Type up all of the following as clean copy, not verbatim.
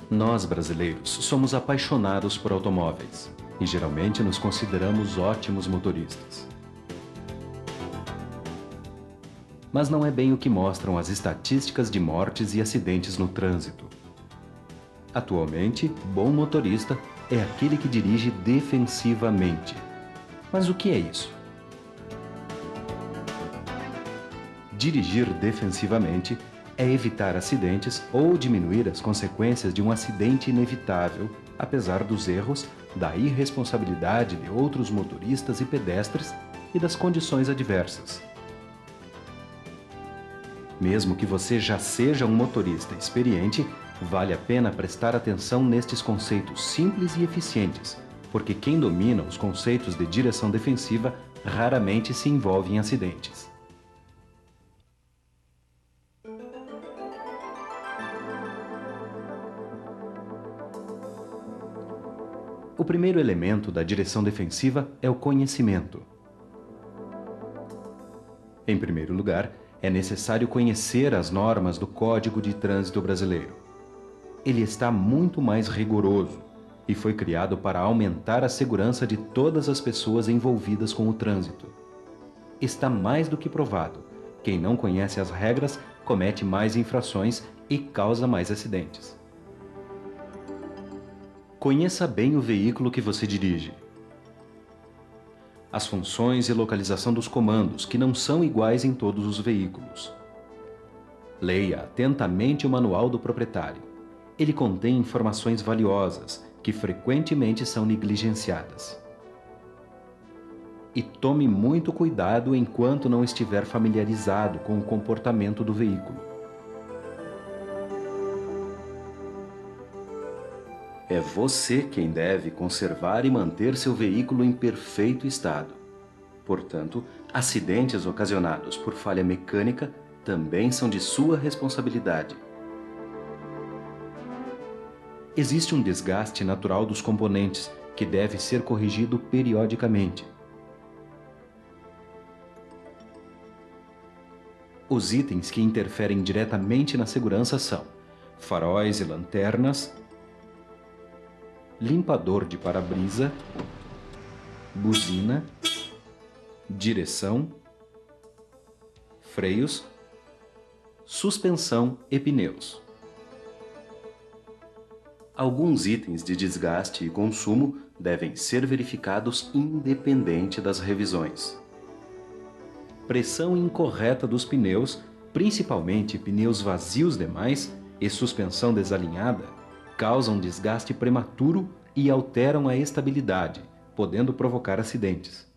Nós, brasileiros, somos apaixonados por automóveis e geralmente nos consideramos ótimos motoristas. Mas não é bem o que mostram as estatísticas de mortes e acidentes no trânsito. Atualmente, bom motorista é aquele que dirige defensivamente. Mas o que é isso? Dirigir defensivamente é evitar acidentes ou diminuir as consequências de um acidente inevitável, apesar dos erros, da irresponsabilidade de outros motoristas e pedestres e das condições adversas. Mesmo que você já seja um motorista experiente, vale a pena prestar atenção nestes conceitos simples e eficientes, porque quem domina os conceitos de direção defensiva raramente se envolve em acidentes. O primeiro elemento da direção defensiva é o conhecimento. Em primeiro lugar, é necessário conhecer as normas do Código de Trânsito Brasileiro. Ele está muito mais rigoroso e foi criado para aumentar a segurança de todas as pessoas envolvidas com o trânsito. Está mais do que provado: quem não conhece as regras comete mais infrações e causa mais acidentes. Conheça bem o veículo que você dirige. As funções e localização dos comandos, que não são iguais em todos os veículos. Leia atentamente o manual do proprietário. Ele contém informações valiosas, que frequentemente são negligenciadas. E tome muito cuidado enquanto não estiver familiarizado com o comportamento do veículo. É você quem deve conservar e manter seu veículo em perfeito estado. Portanto, acidentes ocasionados por falha mecânica também são de sua responsabilidade. Existe um desgaste natural dos componentes que deve ser corrigido periodicamente. Os itens que interferem diretamente na segurança são faróis e lanternas, limpador de para-brisa, buzina, direção, freios, suspensão e pneus. Alguns itens de desgaste e consumo devem ser verificados independente das revisões. Pressão incorreta dos pneus, principalmente pneus vazios demais e suspensão desalinhada, causam desgaste prematuro e alteram a estabilidade, podendo provocar acidentes.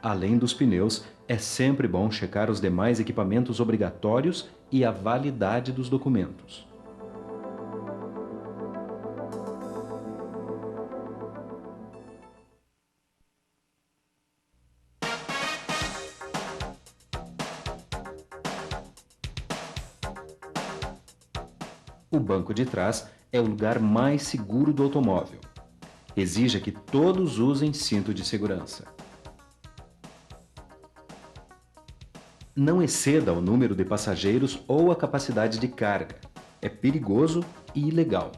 Além dos pneus, é sempre bom checar os demais equipamentos obrigatórios e a validade dos documentos. O banco de trás é o lugar mais seguro do automóvel. Exija que todos usem cinto de segurança. Não exceda o número de passageiros ou a capacidade de carga. É perigoso e ilegal.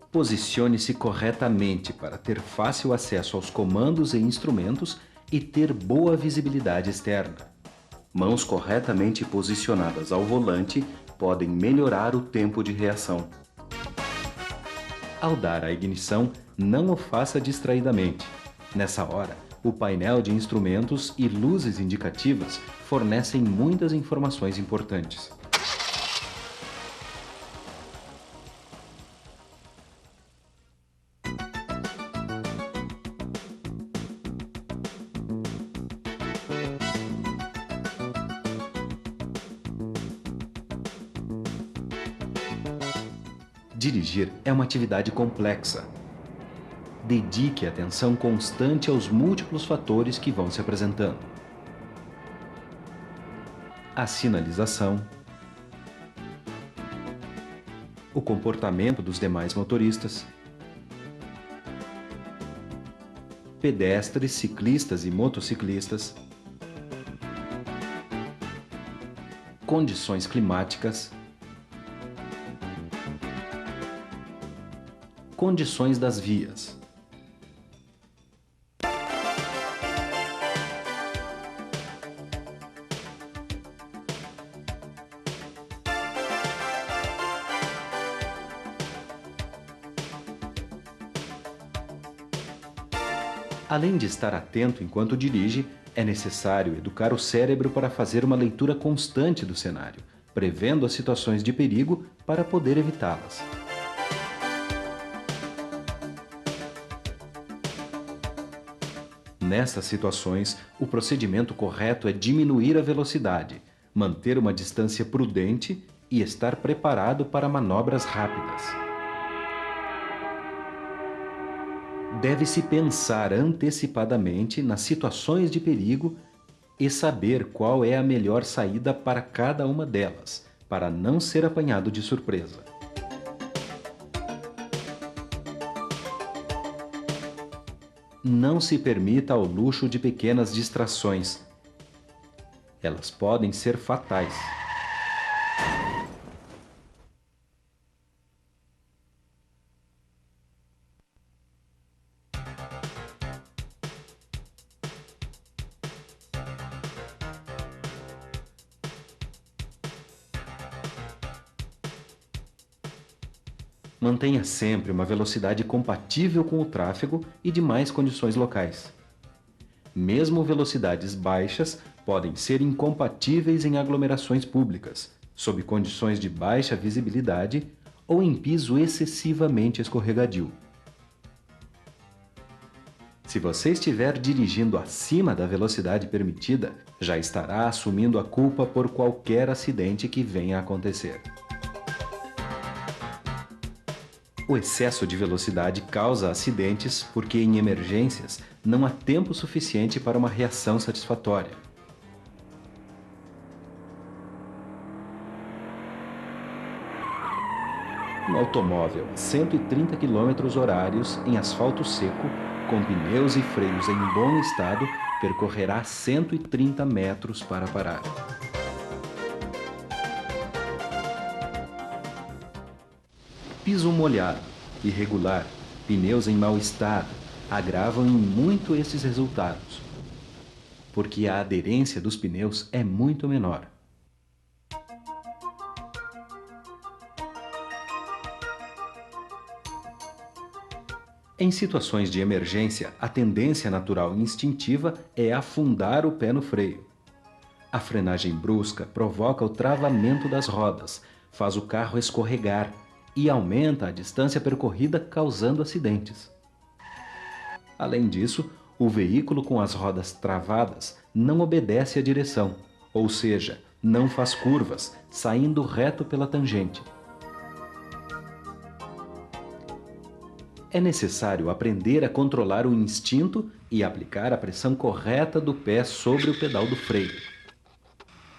Posicione-se corretamente para ter fácil acesso aos comandos e instrumentos e ter boa visibilidade externa. Mãos corretamente posicionadas ao volante podem melhorar o tempo de reação. Ao dar a ignição, não o faça distraidamente. Nessa hora, o painel de instrumentos e luzes indicativas fornecem muitas informações importantes. Dirigir é uma atividade complexa. Dedique atenção constante aos múltiplos fatores que vão se apresentando. A sinalização, o comportamento dos demais motoristas, pedestres, ciclistas e motociclistas, condições climáticas, condições das vias. Além de estar atento enquanto dirige, é necessário educar o cérebro para fazer uma leitura constante do cenário, prevendo as situações de perigo para poder evitá-las. Nessas situações, o procedimento correto é diminuir a velocidade, manter uma distância prudente e estar preparado para manobras rápidas. Deve-se pensar antecipadamente nas situações de perigo e saber qual é a melhor saída para cada uma delas, para não ser apanhado de surpresa. Não se permita ao luxo de pequenas distrações. Elas podem ser fatais. Mantenha sempre uma velocidade compatível com o tráfego e demais condições locais. Mesmo velocidades baixas podem ser incompatíveis em aglomerações públicas, sob condições de baixa visibilidade ou em piso excessivamente escorregadio. Se você estiver dirigindo acima da velocidade permitida, já estará assumindo a culpa por qualquer acidente que venha a acontecer. O excesso de velocidade causa acidentes porque, em emergências, não há tempo suficiente para uma reação satisfatória. Um automóvel a 130 km/h em asfalto seco, com pneus e freios em bom estado, percorrerá 130 metros para parar. Piso molhado, irregular, pneus em mau estado agravam em muito esses resultados, porque a aderência dos pneus é muito menor. Em situações de emergência, a tendência natural e instintiva é afundar o pé no freio. A frenagem brusca provoca o travamento das rodas, faz o carro escorregar e aumenta a distância percorrida, causando acidentes. Além disso, o veículo com as rodas travadas não obedece à direção, ou seja, não faz curvas, saindo reto pela tangente. É necessário aprender a controlar o instinto e aplicar a pressão correta do pé sobre o pedal do freio.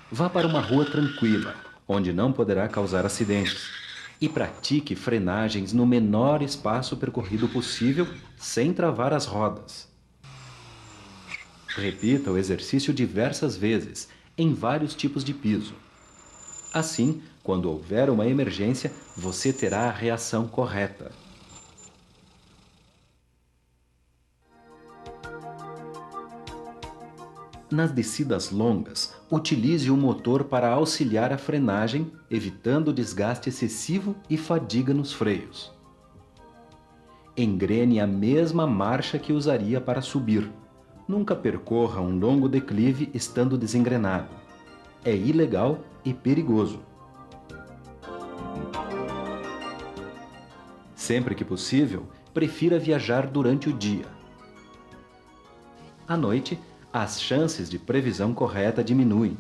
Vá para uma rua tranquila, onde não poderá causar acidentes, e pratique frenagens no menor espaço percorrido possível sem travar as rodas. Repita o exercício diversas vezes, em vários tipos de piso. Assim, quando houver uma emergência, você terá a reação correta. Nas descidas longas, utilize o motor para auxiliar a frenagem, evitando desgaste excessivo e fadiga nos freios. Engrene a mesma marcha que usaria para subir. Nunca percorra um longo declive estando desengrenado. É ilegal e perigoso. Sempre que possível, prefira viajar durante o dia. À noite, as chances de previsão correta diminuem.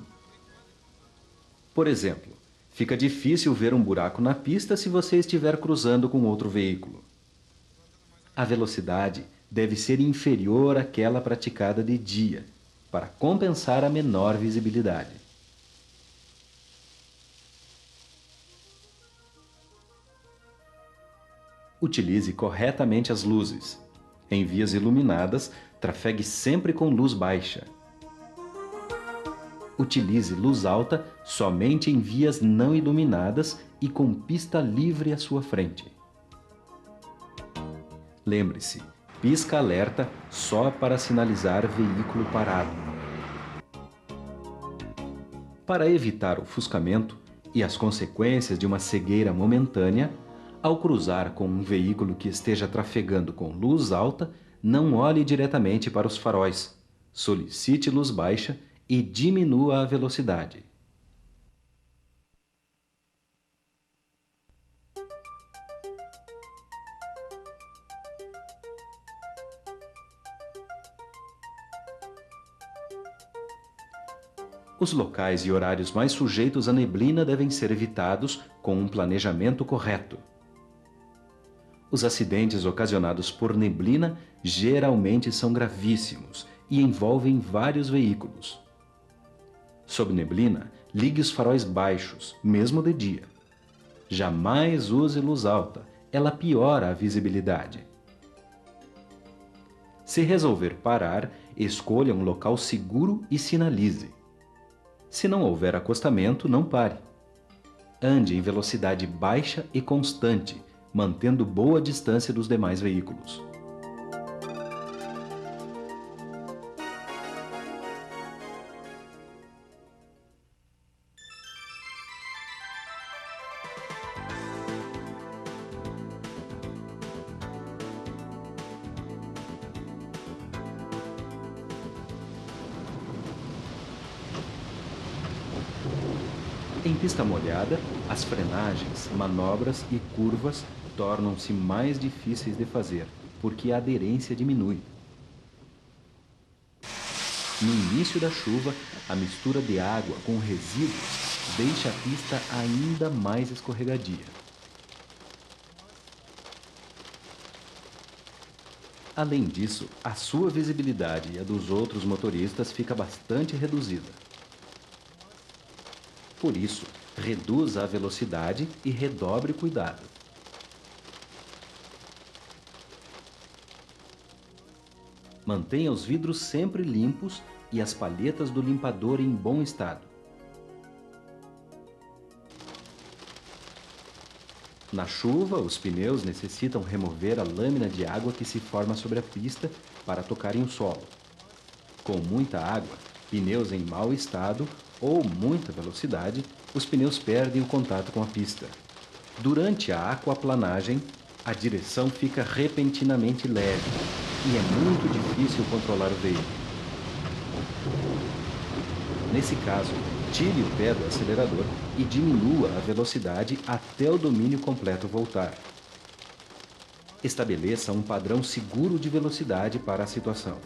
Por exemplo, fica difícil ver um buraco na pista se você estiver cruzando com outro veículo. A velocidade deve ser inferior àquela praticada de dia, para compensar a menor visibilidade. Utilize corretamente as luzes. Em vias iluminadas, trafegue sempre com luz baixa. Utilize luz alta somente em vias não iluminadas e com pista livre à sua frente. Lembre-se, pisca-alerta só para sinalizar veículo parado. Para evitar ofuscamento e as consequências de uma cegueira momentânea, ao cruzar com um veículo que esteja trafegando com luz alta, não olhe diretamente para os faróis. Solicite luz baixa e diminua a velocidade. Os locais e horários mais sujeitos à neblina devem ser evitados com um planejamento correto. Os acidentes ocasionados por neblina geralmente são gravíssimos e envolvem vários veículos. Sob neblina, ligue os faróis baixos, mesmo de dia. Jamais use luz alta, ela piora a visibilidade. Se resolver parar, escolha um local seguro e sinalize. Se não houver acostamento, não pare. Ande em velocidade baixa e constante, mantendo boa distância dos demais veículos. Em pista molhada, as frenagens, manobras e curvas tornam-se mais difíceis de fazer, porque a aderência diminui. No início da chuva, a mistura de água com resíduos deixa a pista ainda mais escorregadia. Além disso, a sua visibilidade e a dos outros motoristas fica bastante reduzida. Por isso, reduza a velocidade e redobre o cuidado. Mantenha os vidros sempre limpos e as palhetas do limpador em bom estado. Na chuva, os pneus necessitam remover a lâmina de água que se forma sobre a pista para tocarem o solo. Com muita água, pneus em mau estado ou muita velocidade, os pneus perdem o contato com a pista. Durante a aquaplanagem, a direção fica repentinamente leve e é muito difícil controlar o veículo. Nesse caso, tire o pé do acelerador e diminua a velocidade até o domínio completo voltar. Estabeleça um padrão seguro de velocidade para a situação.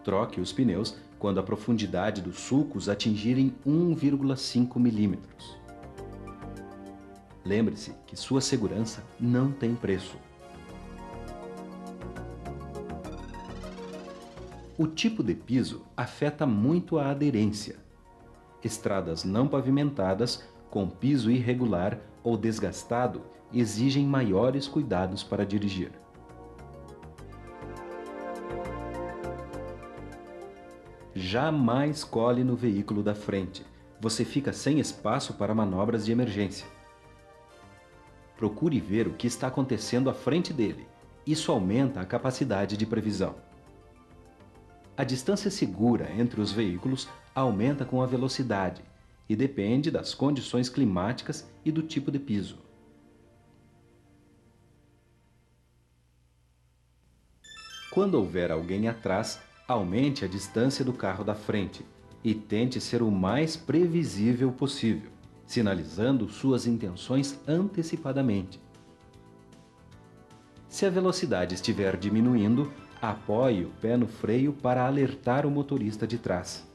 Troque os pneus quando a profundidade dos sulcos atingirem 1,5 milímetros. Lembre-se que sua segurança não tem preço. O tipo de piso afeta muito a aderência. Estradas não pavimentadas, com piso irregular ou desgastado, exigem maiores cuidados para dirigir. Jamais cole no veículo da frente. Você fica sem espaço para manobras de emergência. Procure ver o que está acontecendo à frente dele. Isso aumenta a capacidade de previsão. A distância segura entre os veículos aumenta com a velocidade e depende das condições climáticas e do tipo de piso. Quando houver alguém atrás, aumente a distância do carro da frente e tente ser o mais previsível possível, sinalizando suas intenções antecipadamente. Se a velocidade estiver diminuindo, apoie o pé no freio para alertar o motorista de trás.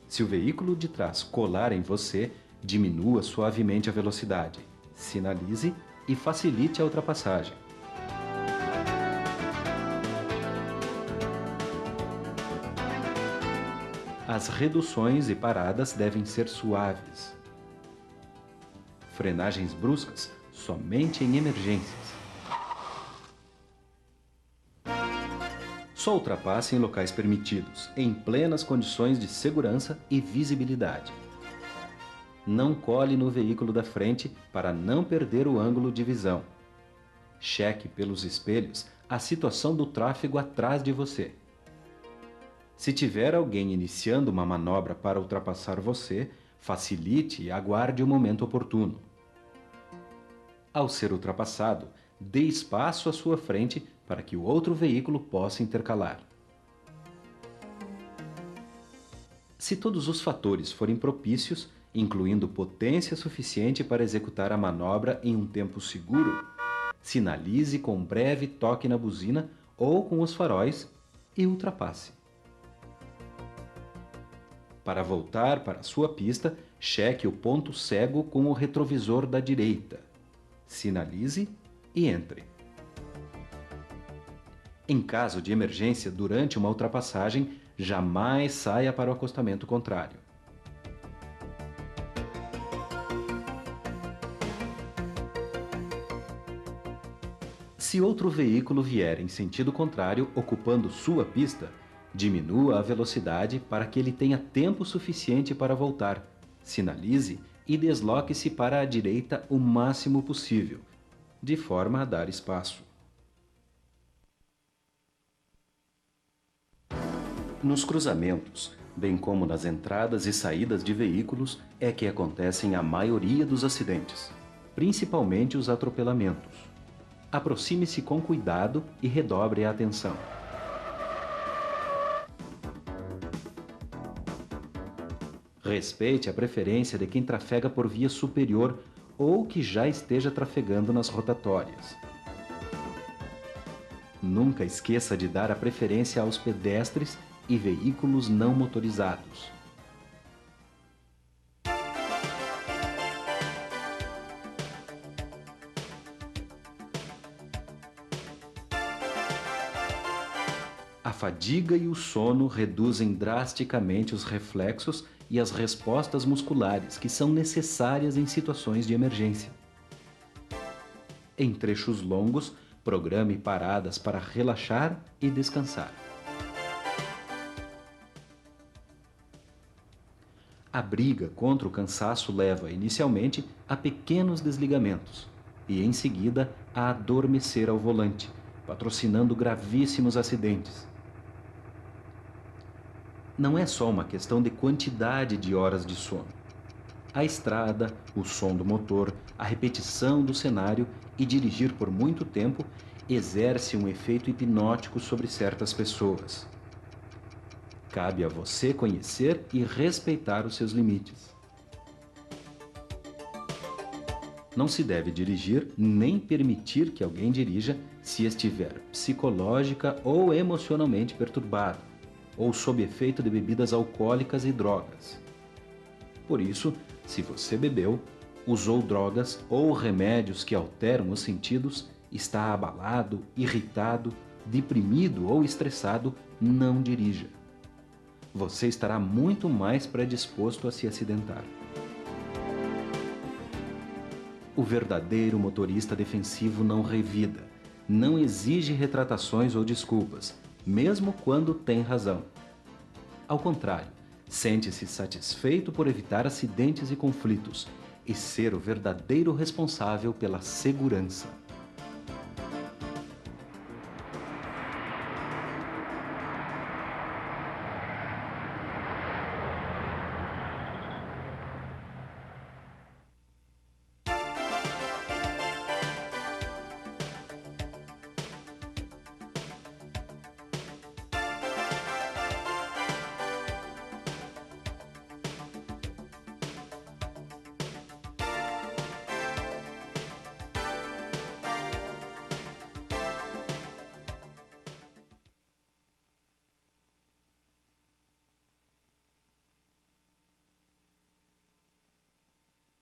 Se o veículo de trás colar em você, diminua suavemente a velocidade, sinalize e facilite a ultrapassagem. As reduções e paradas devem ser suaves. Frenagens bruscas somente em emergências. Só ultrapasse em locais permitidos, em plenas condições de segurança e visibilidade. Não cole no veículo da frente para não perder o ângulo de visão. Cheque pelos espelhos a situação do tráfego atrás de você. Se tiver alguém iniciando uma manobra para ultrapassar você, facilite e aguarde o momento oportuno. Ao ser ultrapassado, dê espaço à sua frente para que o outro veículo possa intercalar. Se todos os fatores forem propícios, incluindo potência suficiente para executar a manobra em um tempo seguro, sinalize com breve toque na buzina ou com os faróis e ultrapasse. Para voltar para a sua pista, cheque o ponto cego com o retrovisor da direita. Sinalize e entre. Em caso de emergência durante uma ultrapassagem, jamais saia para o acostamento contrário. Se outro veículo vier em sentido contrário, ocupando sua pista, diminua a velocidade para que ele tenha tempo suficiente para voltar. Sinalize e desloque-se para a direita o máximo possível, de forma a dar espaço. Nos cruzamentos, bem como nas entradas e saídas de veículos, é que acontecem a maioria dos acidentes, principalmente os atropelamentos. Aproxime-se com cuidado e redobre a atenção. Respeite a preferência de quem trafega por via superior ou que já esteja trafegando nas rotatórias. Nunca esqueça de dar a preferência aos pedestres e veículos não motorizados. A fadiga e o sono reduzem drasticamente os reflexos e as respostas musculares que são necessárias em situações de emergência. Em trechos longos, programe paradas para relaxar e descansar. A briga contra o cansaço leva, inicialmente, a pequenos desligamentos e, em seguida, a adormecer ao volante, patrocinando gravíssimos acidentes. Não é só uma questão de quantidade de horas de sono. A estrada, o som do motor, a repetição do cenário e dirigir por muito tempo exerce um efeito hipnótico sobre certas pessoas. Cabe a você conhecer e respeitar os seus limites. Não se deve dirigir nem permitir que alguém dirija se estiver psicológica ou emocionalmente perturbado, ou sob efeito de bebidas alcoólicas e drogas. Por isso, se você bebeu, usou drogas ou remédios que alteram os sentidos, está abalado, irritado, deprimido ou estressado, não dirija. Você estará muito mais predisposto a se acidentar. O verdadeiro motorista defensivo não revida, não exige retratações ou desculpas, mesmo quando tem razão. Ao contrário, sente-se satisfeito por evitar acidentes e conflitos e ser o verdadeiro responsável pela segurança.